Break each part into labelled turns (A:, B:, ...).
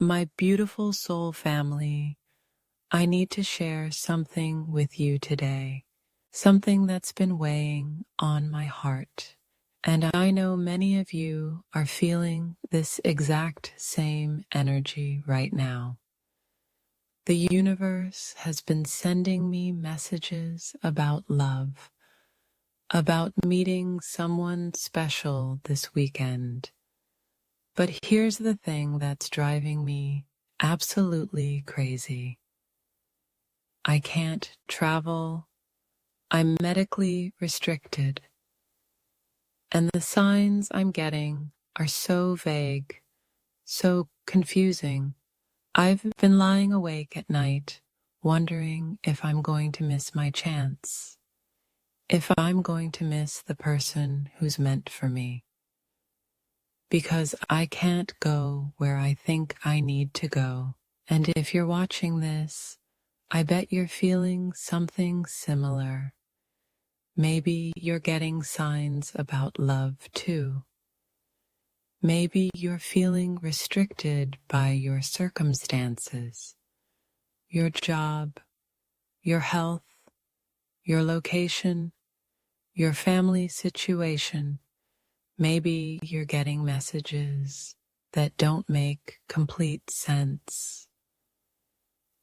A: My beautiful soul family, I need to share something with you today, something that's been weighing on my heart. And I know many of you are feeling this exact same energy right now. The universe has been sending me messages about love, about meeting someone special this weekend. But here's the thing that's driving me absolutely crazy. I can't travel. I'm medically restricted. And the signs I'm getting are so vague, so confusing. I've been lying awake at night, wondering if I'm going to miss my chance, if I'm going to miss the person who's meant for me. Because I can't go where I think I need to go. And if you're watching this, I bet you're feeling something similar. Maybe you're getting signs about love too. Maybe you're feeling restricted by your circumstances, your job, your health, your location, your family situation. Maybe you're getting messages that don't make complete sense.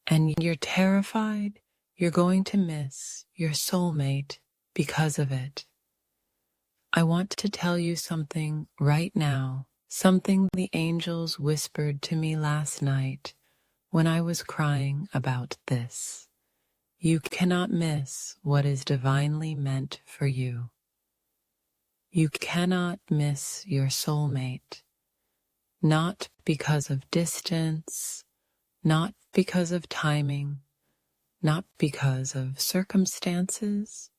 A: And you're terrified you're going to miss your soulmate because of it. I want to tell you something right now, something the angels whispered to me last night when I was crying about this. You cannot miss what is divinely meant for you. You cannot miss your soulmate, not because of distance, not because of timing, not because of circumstances,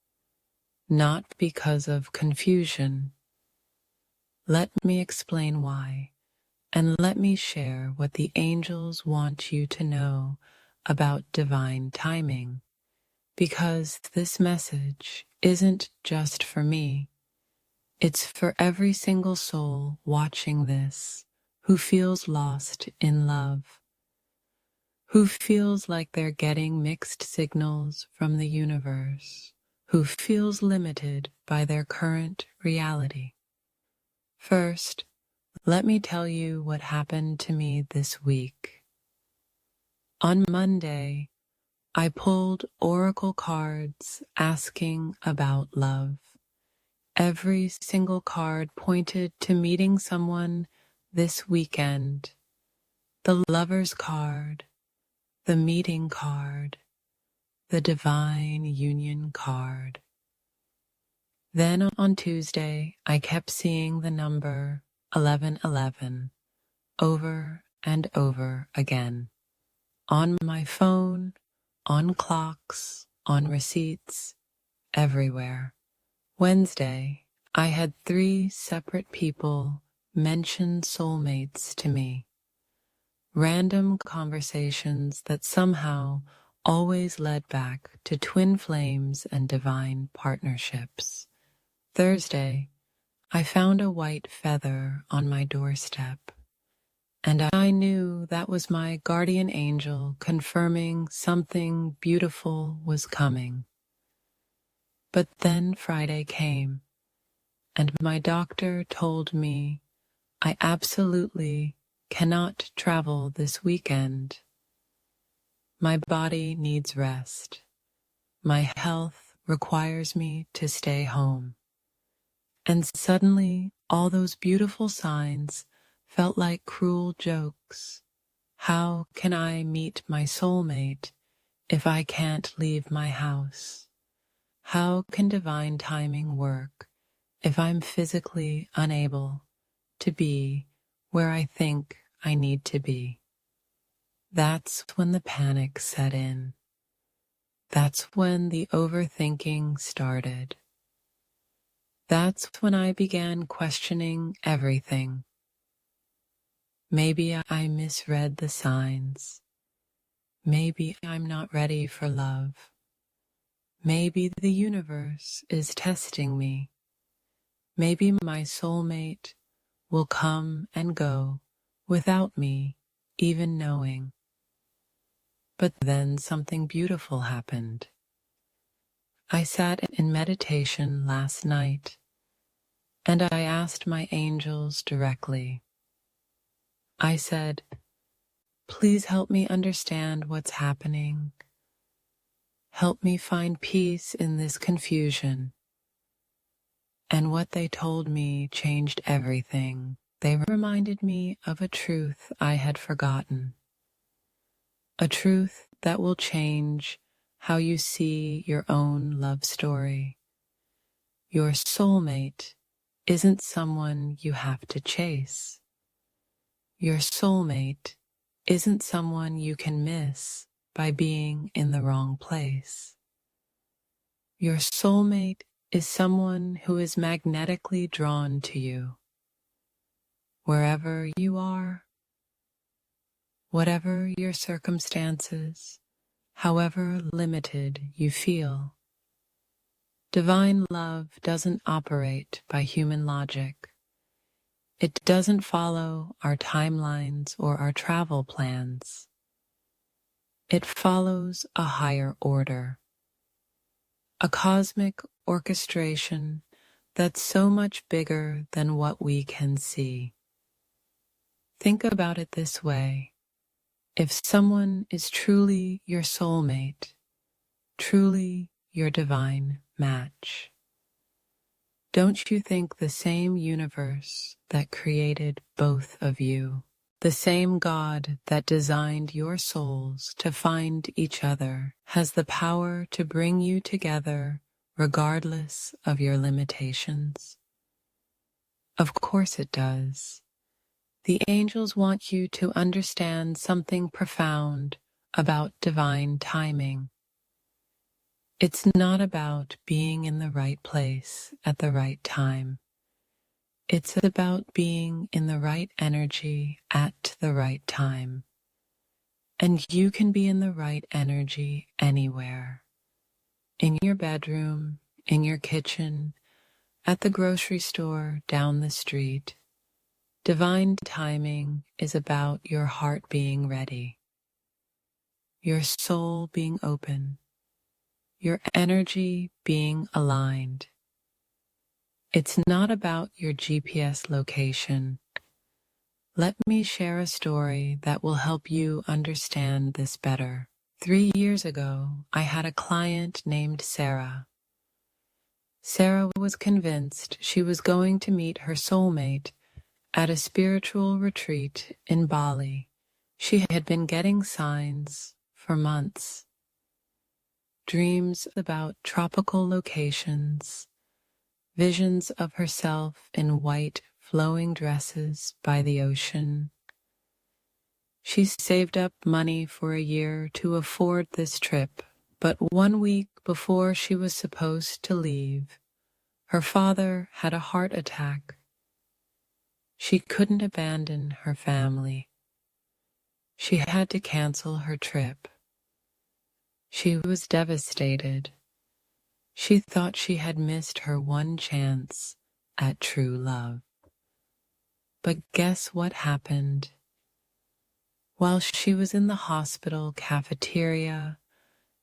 A: not because of confusion. Let me explain why, and let me share what the angels want you to know about divine timing, because this message isn't just for me. It's for every single soul watching this who feels lost in love, who feels like they're getting mixed signals from the universe, who feels limited by their current reality. First, let me tell you what happened to me this week. On Monday, I pulled oracle cards asking about love. Every single card pointed to meeting someone this weekend. The lover's card, the meeting card, the divine union card. Then on Tuesday, I kept seeing the number 1111 over and over again. On my phone, on clocks, on receipts, everywhere. Wednesday, I had 3 separate people mention soulmates to me. Random conversations that somehow always led back to twin flames and divine partnerships. Thursday, I found a white feather on my doorstep, and I knew that was my guardian angel confirming something beautiful was coming. But then Friday came, and my doctor told me I absolutely cannot travel this weekend. My body needs rest. My health requires me to stay home. And suddenly, all those beautiful signs felt like cruel jokes. How can I meet my soulmate if I can't leave my house? How can divine timing work if I'm physically unable to be where I think I need to be? That's when the panic set in. That's when the overthinking started. That's when I began questioning everything. Maybe I misread the signs. Maybe I'm not ready for love. Maybe the universe is testing me. Maybe my soulmate will come and go without me even knowing. But then something beautiful happened. I sat in meditation last night, and I asked my angels directly. I said, "Please help me understand what's happening. Help me find peace in this confusion." And what they told me changed everything. They reminded me of a truth I had forgotten. A truth that will change how you see your own love story. Your soulmate isn't someone you have to chase. Your soulmate isn't someone you can miss by being in the wrong place. Your soulmate is someone who is magnetically drawn to you. Wherever you are, whatever your circumstances, however limited you feel, divine love doesn't operate by human logic. It doesn't follow our timelines or our travel plans. It follows a higher order, a cosmic orchestration that's so much bigger than what we can see. Think about it this way. If someone is truly your soulmate, truly your divine match, don't you think the same universe that created both of you, the same God that designed your souls to find each other, has the power to bring you together regardless of your limitations? Of course it does. The angels want you to understand something profound about divine timing. It's not about being in the right place at the right time. It's about being in the right energy at the right time. And you can be in the right energy anywhere. In your bedroom, in your kitchen, at the grocery store, down the street. Divine timing is about your heart being ready, your soul being open, your energy being aligned. It's not about your GPS location. Let me share a story that will help you understand this better. 3 years ago, I had a client named Sarah. Sarah was convinced she was going to meet her soulmate at a spiritual retreat in Bali. She had been getting signs for months. Dreams about tropical locations, visions of herself in white flowing dresses by the ocean. She saved up money for a year to afford this trip, but 1 week before she was supposed to leave, her father had a heart attack. She couldn't abandon her family. She had to cancel her trip. She was devastated. She thought she had missed her one chance at true love. But guess what happened? While she was in the hospital cafeteria,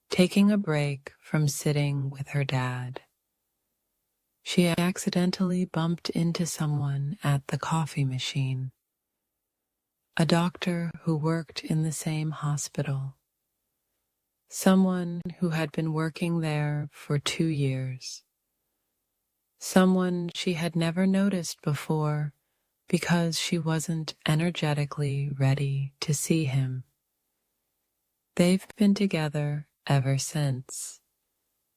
A: taking a break from sitting with her dad, she accidentally bumped into someone at the coffee machine. A doctor who worked in the same hospital. Someone who had been working there for 2 years. Someone she had never noticed before because she wasn't energetically ready to see him. They've been together ever since.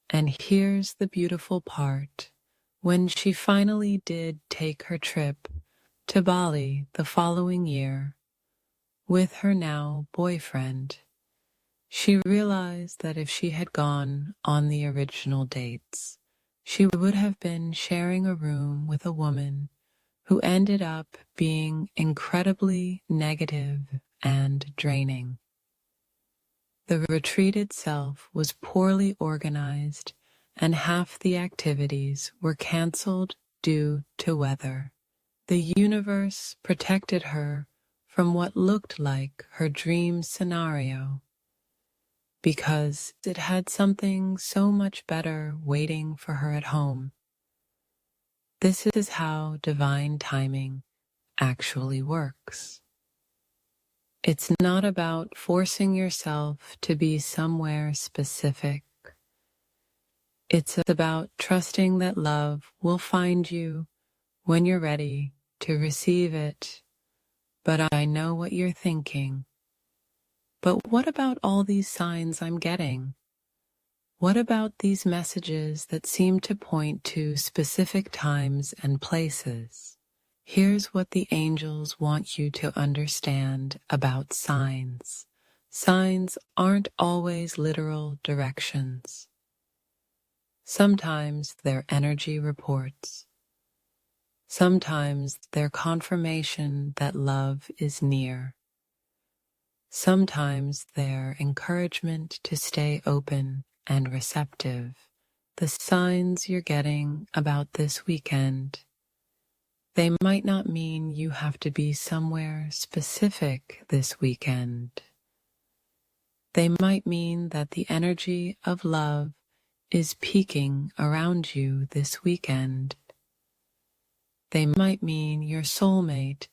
A: And here's the beautiful part. When she finally did take her trip to Bali the following year with her now boyfriend, she realized that if she had gone on the original dates, she would have been sharing a room with a woman who ended up being incredibly negative and draining. The retreat itself was poorly organized, and half the activities were canceled due to weather. The universe protected her from what looked like her dream scenario, because it had something so much better waiting for her at home. This is how divine timing actually works. It's not about forcing yourself to be somewhere specific. It's about trusting that love will find you when you're ready to receive it. But I know what you're thinking. But what about all these signs I'm getting? What about these messages that seem to point to specific times and places? Here's what the angels want you to understand about signs. Signs aren't always literal directions. Sometimes they're energy reports. Sometimes they're confirmation that love is near. Sometimes they're encouragement to stay open and receptive. The signs you're getting about this weekend, they might not mean you have to be somewhere specific this weekend. They might mean that the energy of love is peaking around you this weekend. They might mean your soulmate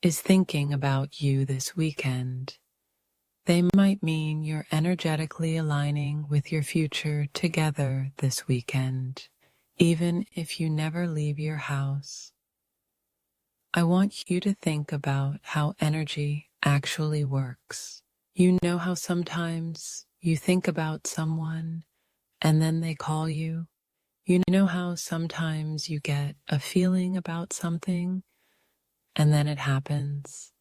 A: is thinking about you this weekend. They might mean you're energetically aligning with your future together this weekend, even if you never leave your house. I want you to think about how energy actually works. You know how sometimes you think about someone and then they call you? You know how sometimes you get a feeling about something and then it happens?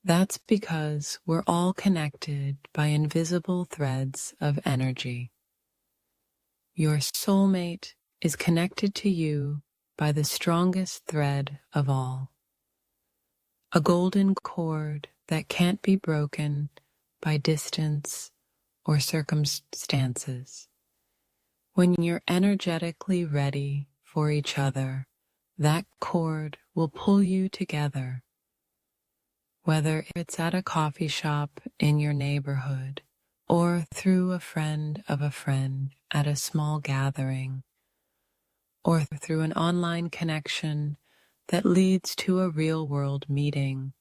A: That's because we're all connected by invisible threads of energy. Your soulmate is connected to you by the strongest thread of all, a golden cord that can't be broken by distance or circumstances. When you're energetically ready for each other, that cord will pull you together. Whether it's at a coffee shop in your neighborhood or through a friend of a friend at a small gathering, or through an online connection that leads to a real-world meeting,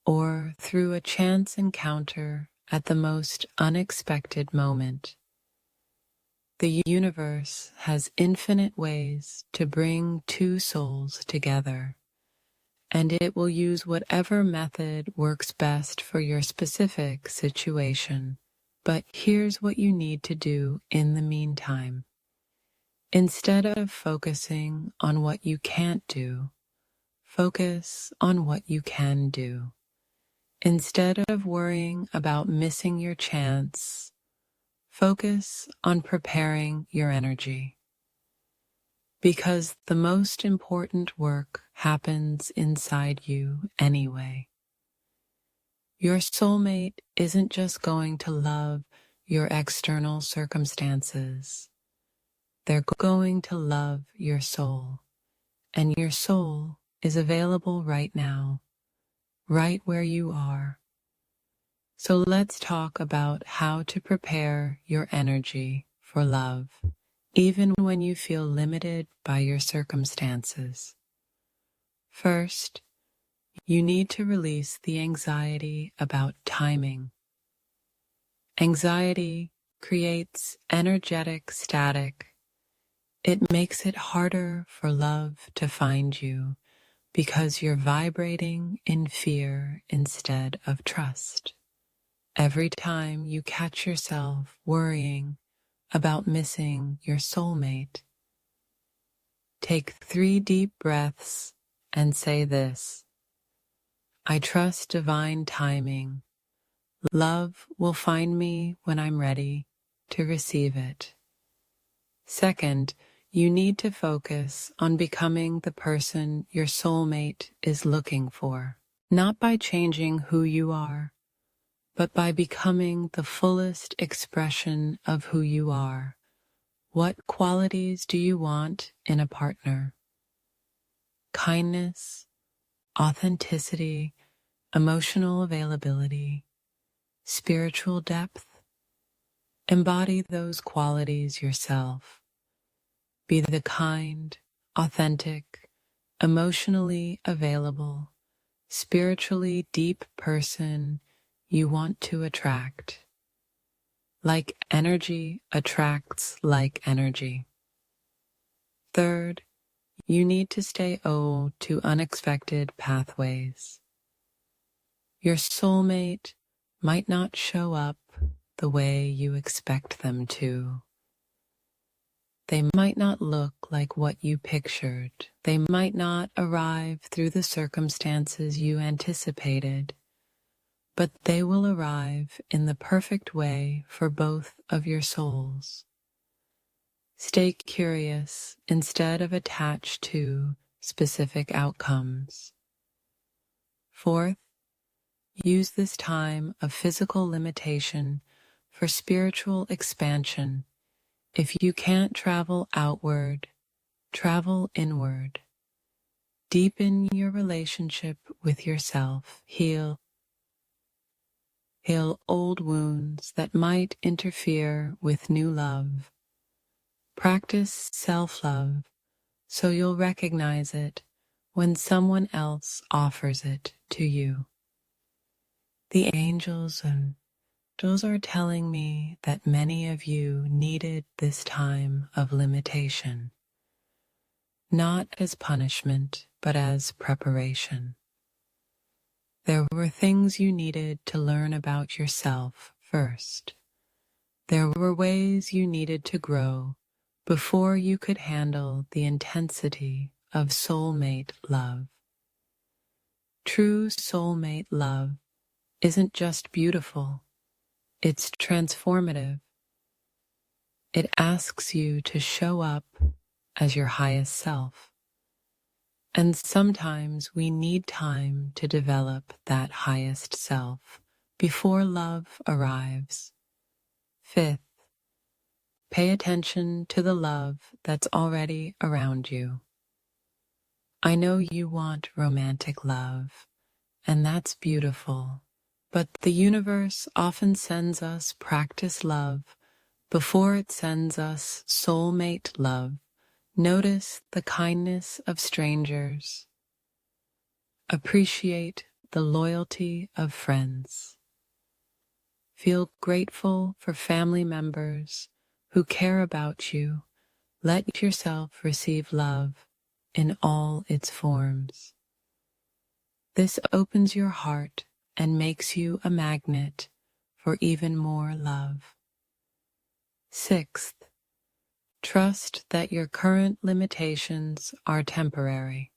A: or through a chance encounter at the most unexpected moment. The universe has infinite ways to bring two souls together, and it will use whatever method works best for your specific situation. But here's what you need to do in the meantime. Instead of focusing on what you can't do, focus on what you can do. Instead of worrying about missing your chance, focus on preparing your energy. Because the most important work happens inside you anyway. Your soulmate isn't just going to love your external circumstances. They're going to love your soul. And your soul is available right now, right where you are. So let's talk about how to prepare your energy for love, even when you feel limited by your circumstances. First, you need to release the anxiety about timing. Anxiety creates energetic static. It makes it harder for love to find you because you're vibrating in fear instead of trust. Every time you catch yourself worrying about missing your soulmate, take 3 deep breaths and say this: I trust divine timing. Love will find me when I'm ready to receive it. Second, you need to focus on becoming the person your soulmate is looking for, not by changing who you are, but by becoming the fullest expression of who you are. What qualities do you want in a partner? Kindness, authenticity, emotional availability, spiritual depth. Embody those qualities yourself. Be the kind, authentic, emotionally available, spiritually deep person you want to attract. Like energy attracts like energy. Third, you need to stay open to unexpected pathways. Your soulmate might not show up the way you expect them to. They might not look like what you pictured. They might not arrive through the circumstances you anticipated, but they will arrive in the perfect way for both of your souls. Stay curious instead of attached to specific outcomes. Fourth, use this time of physical limitation for spiritual expansion. If you can't travel outward, travel inward. Deepen your relationship with yourself. Heal old wounds that might interfere with new love. Practice self-love so you'll recognize it when someone else offers it to you. The angels and those are telling me that many of you needed this time of limitation, not as punishment, but as preparation. There were things you needed to learn about yourself first. There were ways you needed to grow before you could handle the intensity of soulmate love. True soulmate love isn't just beautiful, it's transformative. It asks you to show up as your highest self. And sometimes we need time to develop that highest self before love arrives. Fifth, pay attention to the love that's already around you. I know you want romantic love, and that's beautiful, but the universe often sends us practice love before it sends us soulmate love. Notice the kindness of strangers. Appreciate the loyalty of friends. Feel grateful for family members who care about you. Let yourself receive love in all its forms. This opens your heart and makes you a magnet for even more love. Sixth, trust that your current limitations are temporary.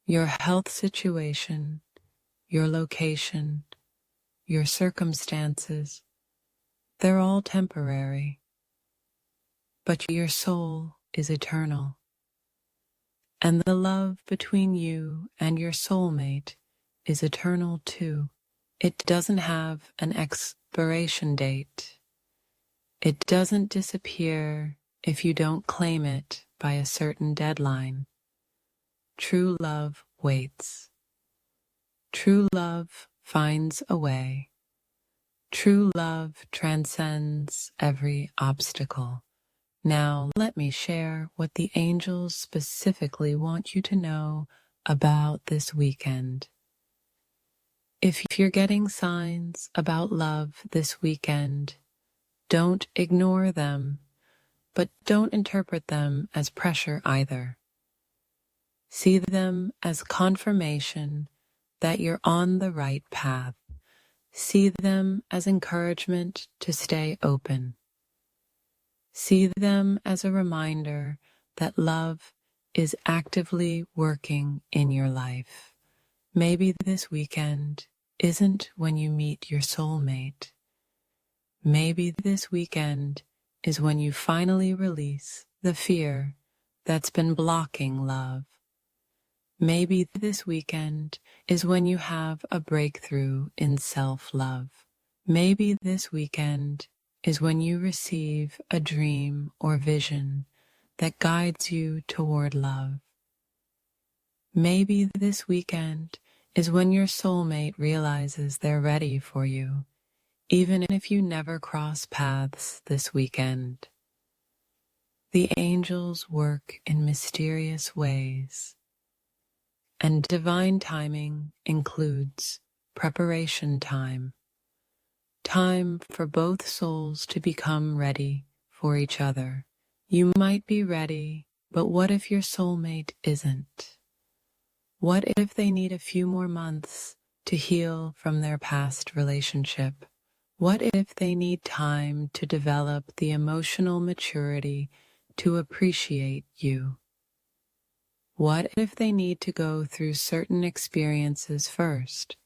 A: Your health situation, your location, your circumstances, they're all temporary. But your soul is eternal. And the love between you and your soulmate is eternal too. It doesn't have an expiration date. It doesn't disappear if you don't claim it by a certain deadline. True love waits. True love finds a way. True love transcends every obstacle. Now let me share what the angels specifically want you to know about this weekend. If you're getting signs about love this weekend, don't ignore them, but don't interpret them as pressure either. See them as confirmation that you're on the right path. See them as encouragement to stay open. See them as a reminder that love is actively working in your life. Maybe this weekend isn't when you meet your soulmate. Maybe this weekend is when you finally release the fear that's been blocking love. Maybe this weekend is when you have a breakthrough in self-love. Maybe this weekend is when you receive a dream or vision that guides you toward love. Maybe this weekend is when your soulmate realizes they're ready for you, even if you never cross paths this weekend. The angels work in mysterious ways, and divine timing includes preparation time, time for both souls to become ready for each other. You might be ready, but what if your soulmate isn't? What if they need a few more months to heal from their past relationship? What if they need time to develop the emotional maturity to appreciate you? What if they need to go through certain experiences first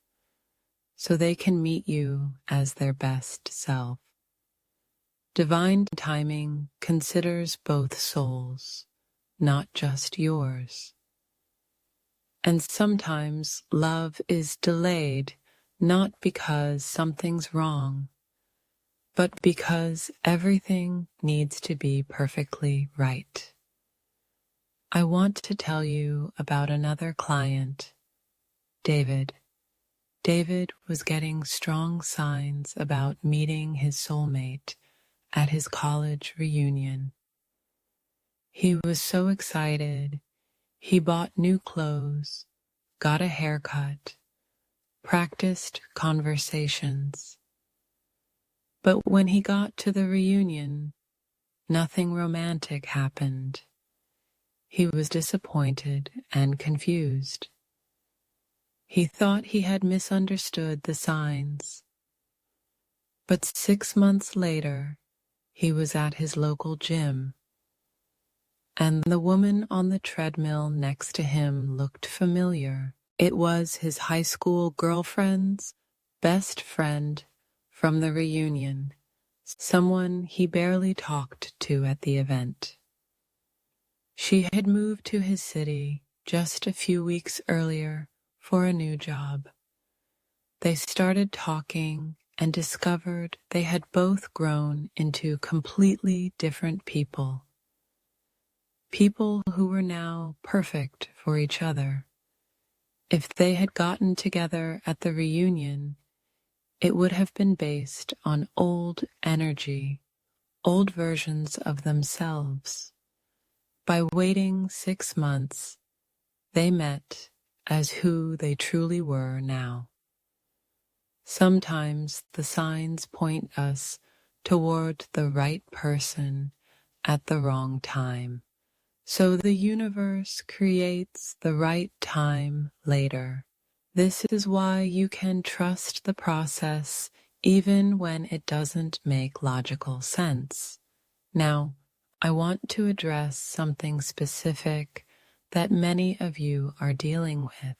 A: so they can meet you as their best self? Divine timing considers both souls, not just yours. And sometimes love is delayed not because something's wrong, but because everything needs to be perfectly right. I want to tell you about another client, David. David was getting strong signs about meeting his soulmate at his college reunion. He was so excited. He bought new clothes, got a haircut, practiced conversations. But when he got to the reunion, nothing romantic happened. He was disappointed and confused. He thought he had misunderstood the signs. But 6 months later, he was at his local gym, and the woman on the treadmill next to him looked familiar. It was his high school girlfriend's best friend from the reunion, someone he barely talked to at the event. She had moved to his city just a few weeks earlier for a new job. They started talking and discovered they had both grown into completely different people. People who were now perfect for each other. If they had gotten together at the reunion, it would have been based on old energy, old versions of themselves. By waiting 6 months, they met as who they truly were now. Sometimes the signs point us toward the right person at the wrong time. So the universe creates the right time later. This is why you can trust the process even when it doesn't make logical sense. Now, I want to address something specific that many of you are dealing with.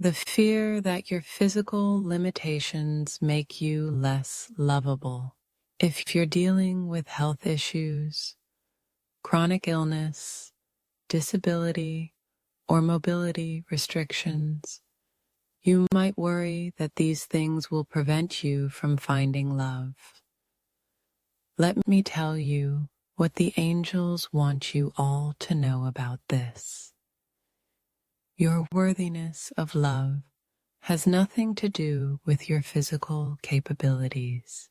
A: The fear that your physical limitations make you less lovable. If you're dealing with health issues, chronic illness, disability, or mobility restrictions, you might worry that these things will prevent you from finding love. Let me tell you what the angels want you all to know about this. Your worthiness of love has nothing to do with your physical capabilities.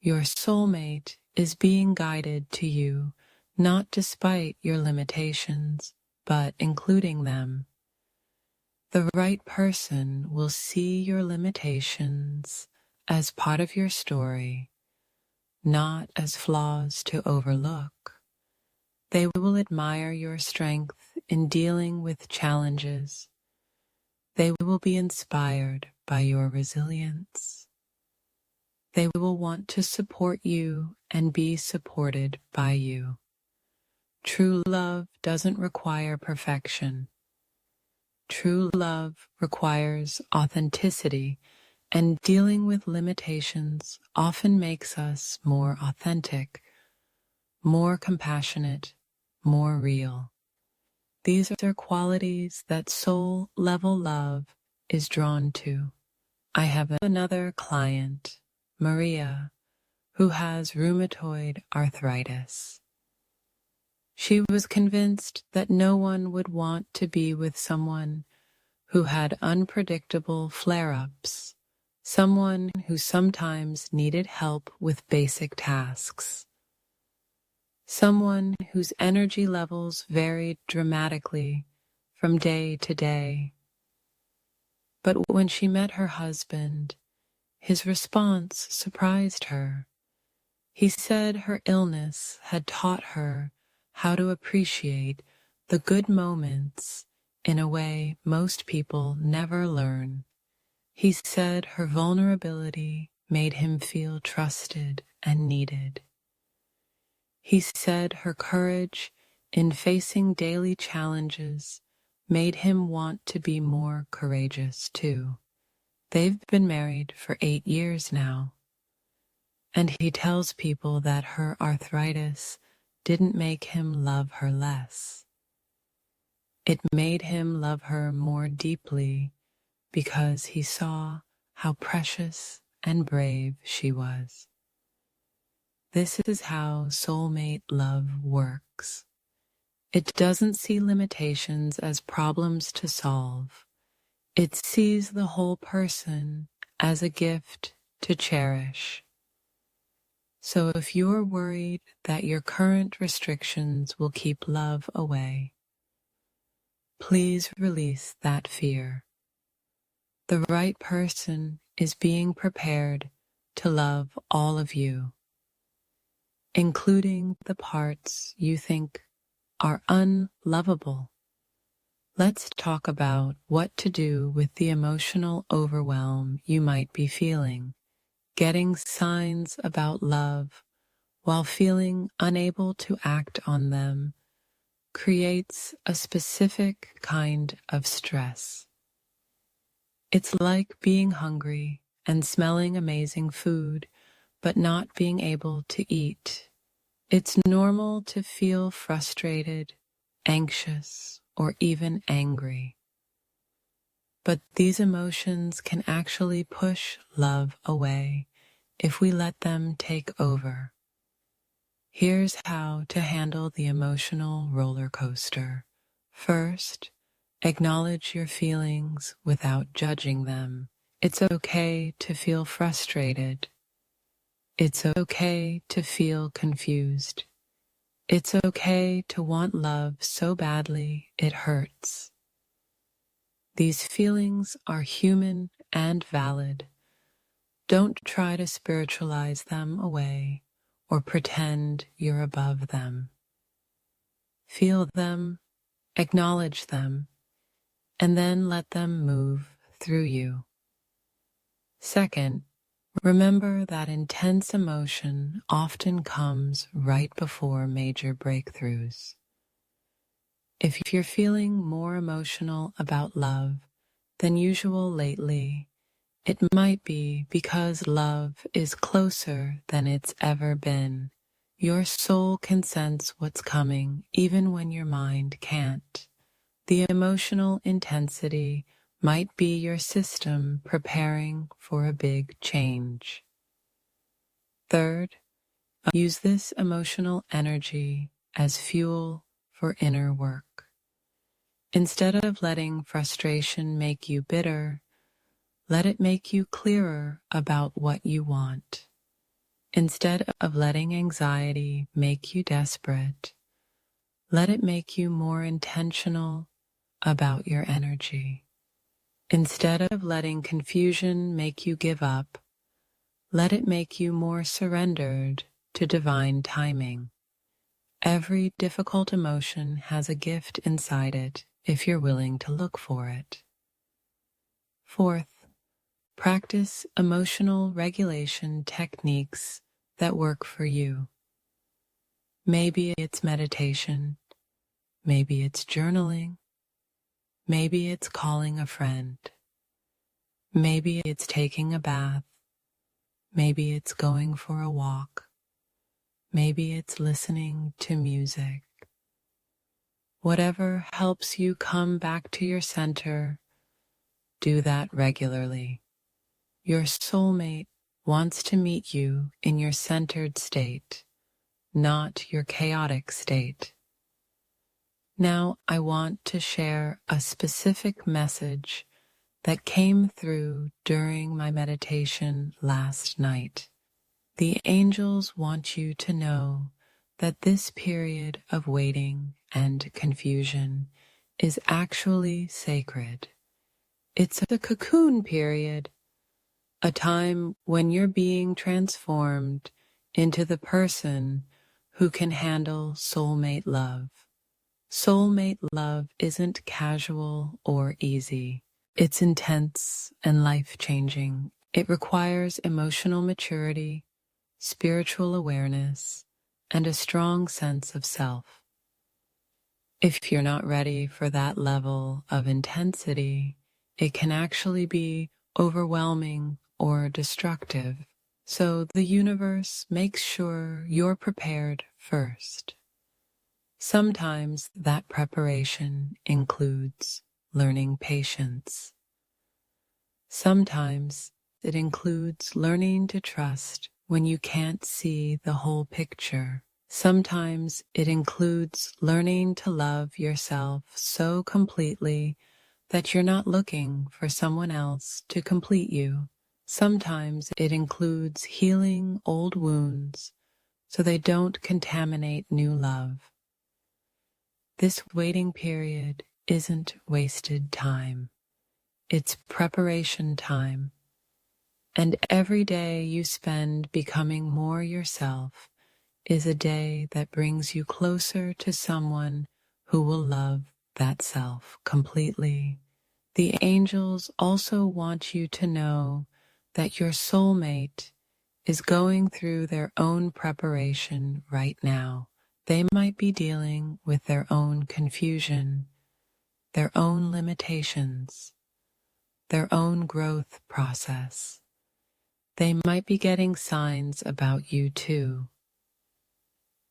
A: Your soulmate is being guided to you not despite your limitations, but including them. The right person will see your limitations as part of your story, not as flaws to overlook. They will admire your strength in dealing with challenges. They will be inspired by your resilience. They will want to support you and be supported by you. True love doesn't require perfection. True love requires authenticity, and dealing with limitations often makes us more authentic, more compassionate, more real. These are qualities that soul-level love is drawn to. I have another client, Maria, who has rheumatoid arthritis. She was convinced that no one would want to be with someone who had unpredictable flare-ups, someone who sometimes needed help with basic tasks, someone whose energy levels varied dramatically from day to day. But when she met her husband, his response surprised her. He said her illness had taught her how to appreciate the good moments in a way most people never learn. He said her vulnerability made him feel trusted and needed. He said her courage in facing daily challenges made him want to be more courageous too. They've been married for 8 years now, and he tells people that her arthritis didn't make him love her less. It made him love her more deeply because he saw how precious and brave she was. This is how soulmate love works. It doesn't see limitations as problems to solve. It sees the whole person as a gift to cherish. So if you're worried that your current restrictions will keep love away, please release that fear. The right person is being prepared to love all of you, including the parts you think are unlovable. Let's talk about what to do with the emotional overwhelm you might be feeling. Getting signs about love while feeling unable to act on them creates a specific kind of stress. It's like being hungry and smelling amazing food, but not being able to eat. It's normal to feel frustrated, anxious, or even angry. But these emotions can actually push love away if we let them take over. Here's how to handle the emotional roller coaster. First, acknowledge your feelings without judging them. It's okay to feel frustrated. It's okay to feel confused. It's okay to want love so badly it hurts. These feelings are human and valid. Don't try to spiritualize them away or pretend you're above them. Feel them, acknowledge them, and then let them move through you. Second, remember that intense emotion often comes right before major breakthroughs. If you're feeling more emotional about love than usual lately, it might be because love is closer than it's ever been. Your soul can sense what's coming even when your mind can't. The emotional intensity might be your system preparing for a big change. Third, use this emotional energy as fuel for inner work. Instead of letting frustration make you bitter, let it make you clearer about what you want. Instead of letting anxiety make you desperate, let it make you more intentional about your energy. Instead of letting confusion make you give up, let it make you more surrendered to divine timing. Every difficult emotion has a gift inside it if you're willing to look for it. Fourth, practice emotional regulation techniques that work for you. Maybe it's meditation, maybe it's journaling, maybe it's calling a friend, maybe it's taking a bath, maybe it's going for a walk, maybe it's listening to music. Whatever helps you come back to your center, do that regularly. Your soulmate wants to meet you in your centered state, not your chaotic state. Now I want to share a specific message that came through during my meditation last night. The angels want you to know that this period of waiting and confusion is actually sacred. It's a cocoon period, a time when you're being transformed into the person who can handle soulmate love. Soulmate love isn't casual or easy. It's intense and life-changing. It requires emotional maturity, spiritual awareness, and a strong sense of self. If you're not ready for that level of intensity, it can actually be overwhelming or destructive. So the universe makes sure you're prepared first. Sometimes that preparation includes learning patience. Sometimes it includes learning to trust when you can't see the whole picture. Sometimes it includes learning to love yourself so completely that you're not looking for someone else to complete you. Sometimes it includes healing old wounds so they don't contaminate new love. This waiting period isn't wasted time. It's preparation time. And every day you spend becoming more yourself is a day that brings you closer to someone who will love that self completely. The angels also want you to know that your soulmate is going through their own preparation right now. They might be dealing with their own confusion, their own limitations, their own growth process. They might be getting signs about you too.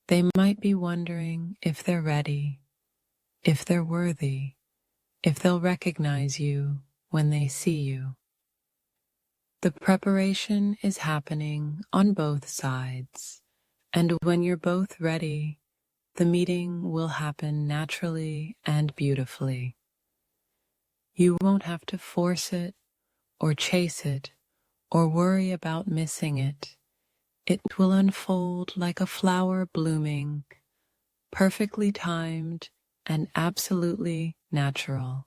A: They might be wondering if they're ready, if they're worthy, if they'll recognize you when they see you. The preparation is happening on both sides, and when you're both ready, the meeting will happen naturally and beautifully. You won't have to force it or chase it or worry about missing it. It will unfold like a flower blooming, perfectly timed and absolutely natural.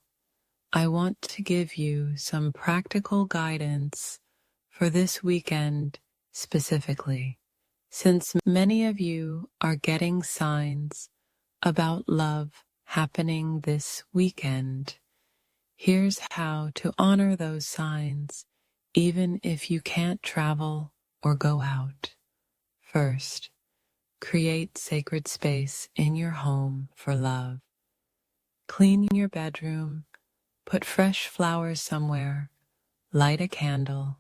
A: I want to give you some practical guidance for this weekend specifically, since many of you are getting signs about love happening this weekend. Here's how to honor those signs, even if you can't travel or go out. First, create sacred space in your home for love. Clean your bedroom, put fresh flowers somewhere, light a candle.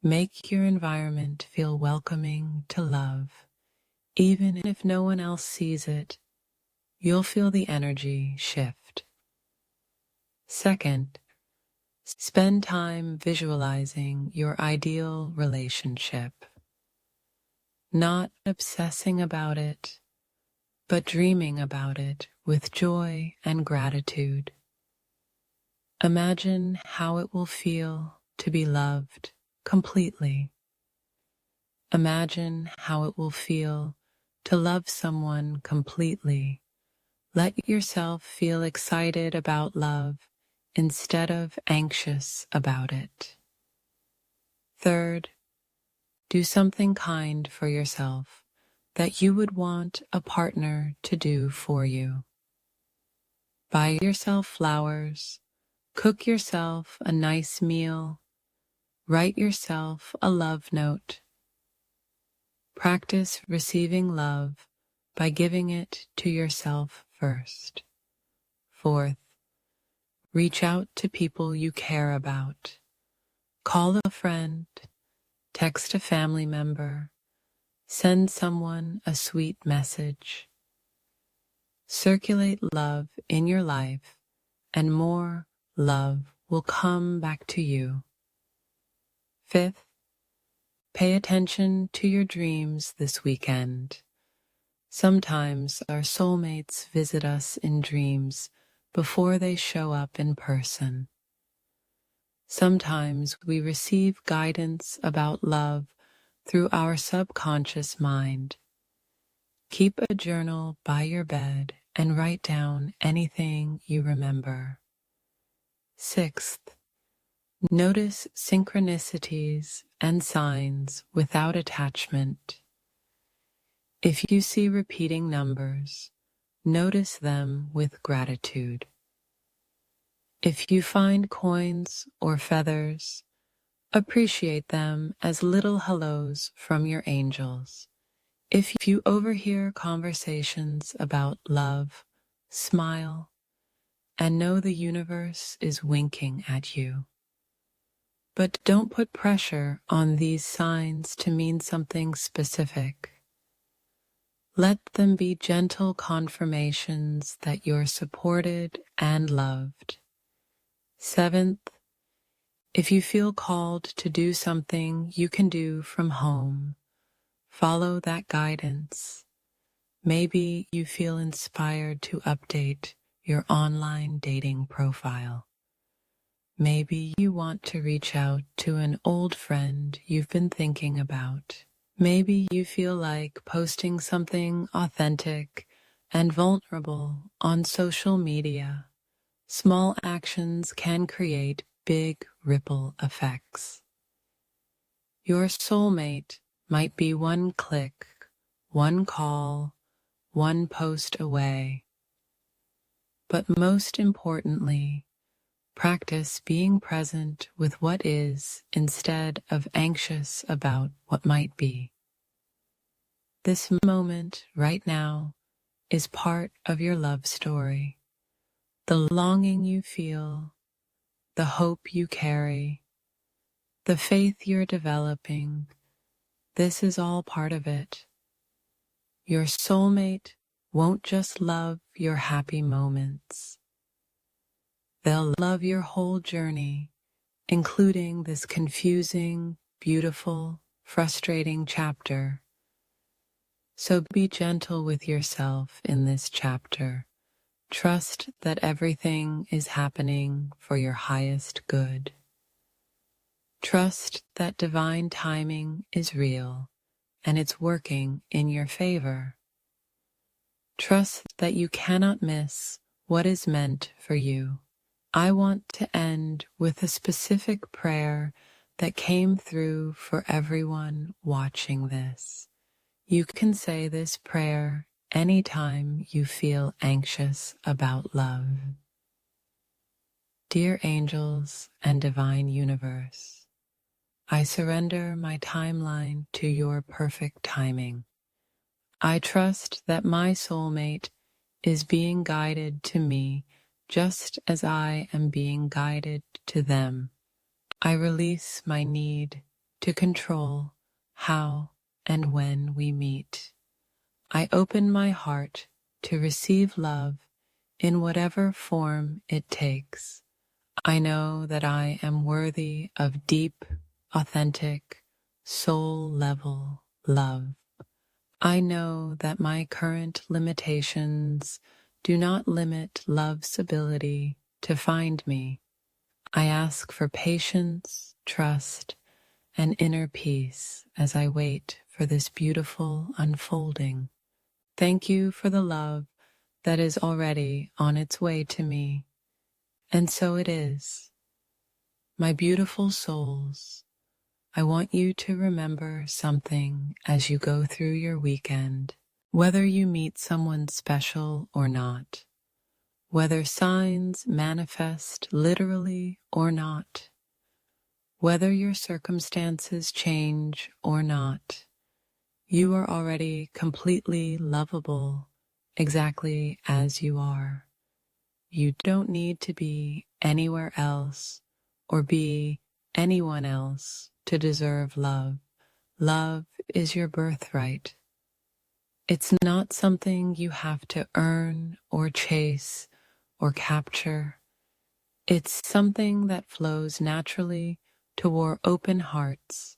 A: Make your environment feel welcoming to love. Even if no one else sees it, you'll feel the energy shift. Second, spend time visualizing your ideal relationship. Not obsessing about it, but dreaming about it with joy and gratitude. Imagine how it will feel to be loved completely. Imagine how it will feel to love someone completely. Let yourself feel excited about love instead of anxious about it. Third, do something kind for yourself that you would want a partner to do for you. Buy yourself flowers, cook yourself a nice meal, write yourself a love note. Practice receiving love by giving it to yourself first. Fourth, reach out to people you care about. Call a friend, text a family member, send someone a sweet message. Circulate love in your life, and more love will come back to you. Fifth, pay attention to your dreams this weekend. Sometimes our soulmates visit us in dreams before they show up in person. Sometimes we receive guidance about love through our subconscious mind. Keep a journal by your bed and write down anything you remember. Sixth, notice synchronicities and signs without attachment. If you see repeating numbers, notice them with gratitude. If you find coins or feathers, appreciate them as little hellos from your angels. If you overhear conversations about love, smile, and know the universe is winking at you. But don't put pressure on these signs to mean something specific. Let them be gentle confirmations that you're supported and loved. Seventh, if you feel called to do something you can do from home, follow that guidance. Maybe you feel inspired to update your online dating profile. Maybe you want to reach out to an old friend you've been thinking about. Maybe you feel like posting something authentic and vulnerable on social media. Small actions can create big ripple effects. Your soulmate might be one click, one call, one post away. But most importantly, practice being present with what is instead of anxious about what might be. This moment right now is part of your love story. The longing you feel, the hope you carry, the faith you're developing, this is all part of it. Your soulmate won't just love your happy moments. They'll love your whole journey, including this confusing, beautiful, frustrating chapter. So be gentle with yourself in this chapter. Trust that everything is happening for your highest good. Trust that divine timing is real and it's working in your favor. Trust that you cannot miss what is meant for you. I want to end with a specific prayer that came through for everyone watching this. You can say this prayer anytime you feel anxious about love. Dear angels and divine universe, I surrender my timeline to your perfect timing. I trust that my soulmate is being guided to me just as I am being guided to them. I release my need to control how and when we meet. I open my heart to receive love in whatever form it takes. I know that I am worthy of deep, authentic, soul-level love. I know that my current limitations do not limit love's ability to find me. I ask for patience, trust, and inner peace as I wait for this beautiful unfolding. Thank you for the love that is already on its way to me. And so it is. My beautiful souls, I want you to remember something as you go through your weekend. Whether you meet someone special or not, whether signs manifest literally or not, whether your circumstances change or not, you are already completely lovable exactly as you are. You don't need to be anywhere else or be anyone else to deserve love. Love is your birthright. It's not something you have to earn or chase or capture. It's something that flows naturally toward open hearts.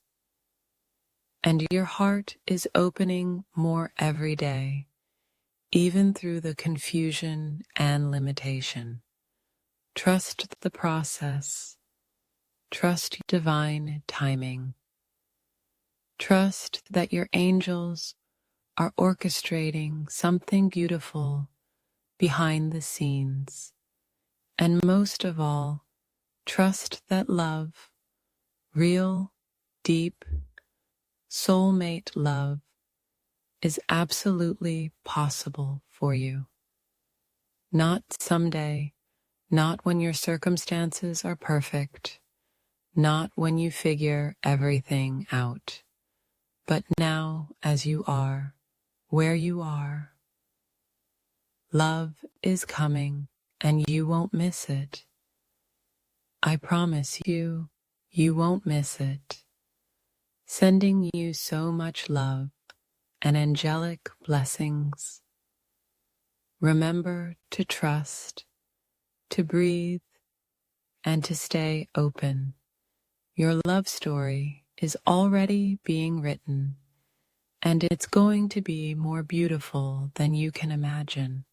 A: And your heart is opening more every day. even through the confusion and limitation. Trust the process. Trust divine timing. Trust that your angels are orchestrating something beautiful behind the scenes. And most of all, trust that love, real, deep, soulmate love, is absolutely possible for you. Not someday, not when your circumstances are perfect, not when you figure everything out, but now as you are, where you are. Love is coming and you won't miss it. I promise you, you won't miss it. Sending you so much love and angelic blessings. Remember to trust, to breathe, and to stay open. Your love story is already being written, and it's going to be more beautiful than you can imagine.